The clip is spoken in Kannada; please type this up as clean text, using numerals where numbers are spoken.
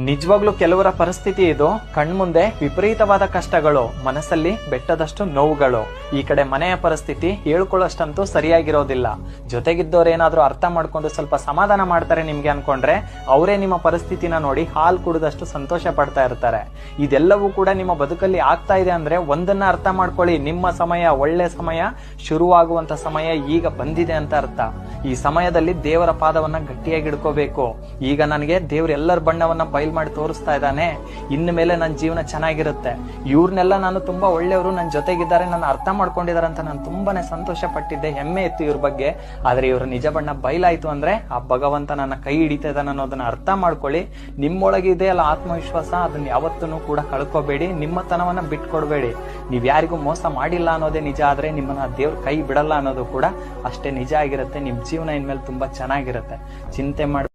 ನಿಜವಾಗ್ಲೂ ಕೆಲವರ ಪರಿಸ್ಥಿತಿ ಇದು. ಕಣ್ಮುಂದೆ ವಿಪರೀತವಾದ ಕಷ್ಟಗಳು, ಮನಸ್ಸಲ್ಲಿ ಬೆಟ್ಟದಷ್ಟು ನೋವುಗಳು. ಈ ಕಡೆ ಮನೆಯ ಪರಿಸ್ಥಿತಿ ಹೇಳ್ಕೊಳ್ಳೋಷ್ಟಂತೂ ಸರಿಯಾಗಿರೋದಿಲ್ಲ. ಜೊತೆಗಿದ್ದವ್ರೇನಾದ್ರೂ ಅರ್ಥ ಮಾಡ್ಕೊಂಡು ಸ್ವಲ್ಪ ಸಮಾಧಾನ ಮಾಡ್ತಾರೆ ನಿಮ್ಗೆ ಅನ್ಕೊಂಡ್ರೆ ಅವರೇ ನಿಮ್ಮ ಪರಿಸ್ಥಿತಿನ ನೋಡಿ ಹಾಲು ಕುಡಿದಷ್ಟು ಸಂತೋಷ ಪಡ್ತಾ ಇರ್ತಾರೆ. ಇದೆಲ್ಲವೂ ಕೂಡ ನಿಮ್ಮ ಬದುಕಲ್ಲಿ ಆಗ್ತಾ ಇದೆ ಅಂದ್ರೆ ಒಂದನ್ನ ಅರ್ಥ ಮಾಡ್ಕೊಳ್ಳಿ, ನಿಮ್ಮ ಸಮಯ, ಒಳ್ಳೆ ಸಮಯ, ಶುರುವಾಗುವಂತ ಸಮಯ ಈಗ ಬಂದಿದೆ ಅಂತ ಅರ್ಥ. ಈ ಸಮಯದಲ್ಲಿ ದೇವರ ಪಾದವನ್ನ ಗಟ್ಟಿಯಾಗಿ ಹಿಡ್ಕೋಬೇಕು. ಈಗ ನನಗೆ ದೇವ್ರ ಎಲ್ಲರ ಬಣ್ಣವನ್ನ ಬಯಲ್ ಮಾಡಿ ತೋರಿಸ್ತಾ ಇದ್ದಾನೆ, ಇನ್ನು ಮೇಲೆ ನನ್ನ ಜೀವನ ಚೆನ್ನಾಗಿರುತ್ತೆ, ಇವ್ರನ್ನೆಲ್ಲ ನಾನು ತುಂಬಾ ಒಳ್ಳೆಯವರು ನನ್ನ ಜೊತೆಗಿದ್ದಾರೆ, ನನ್ನ ಅರ್ಥ ಮಾಡ್ಕೊಂಡಿದ್ದಾರೆ ಅಂತ ನಾನು ತುಂಬಾನೇ ಸಂತೋಷ ಪಟ್ಟಿದ್ದೆ, ಹೆಮ್ಮೆ ಇತ್ತು ಇವ್ರ ಬಗ್ಗೆ. ಆದ್ರೆ ಇವ್ರ ನಿಜ ಬಣ್ಣ ಬಯಲಾಯ್ತು ಅಂದ್ರೆ ಆ ಭಗವಂತ ನನ್ನ ಕೈ ಹಿಡಿತಾ ಇದ್ದಾನೆ ಅನ್ನೋದನ್ನ ಅರ್ಥ ಮಾಡ್ಕೊಳ್ಳಿ. ನಿಮ್ಮೊಳಗೆ ಇದೆ ಅಲ್ಲ ಆತ್ಮವಿಶ್ವಾಸ, ಅದನ್ನ ಯಾವತ್ತೂ ಕೂಡ ಕಳ್ಕೋಬೇಡಿ, ನಿಮ್ಮತನವನ್ನ ಬಿಟ್ಕೊಡ್ಬೇಡಿ. ನೀವ್ ಯಾರಿಗೂ ಮೋಸ ಮಾಡಿಲ್ಲ ಅನ್ನೋದೇ ನಿಜ, ಆದ್ರೆ ನಿಮ್ಮನ್ನ ದೇವ್ರ ಕೈ ಬಿಡಲ್ಲ ಅನ್ನೋದು ಕೂಡ ಅಷ್ಟೇ ನಿಜ ಆಗಿರುತ್ತೆ. ನಿಮ್ ಜೀವನ ಇನ್ಮೇಲೆ ತುಂಬಾ ಚೆನ್ನಾಗಿರುತ್ತೆ. ಚಿಂತೆ ಮಾಡಿ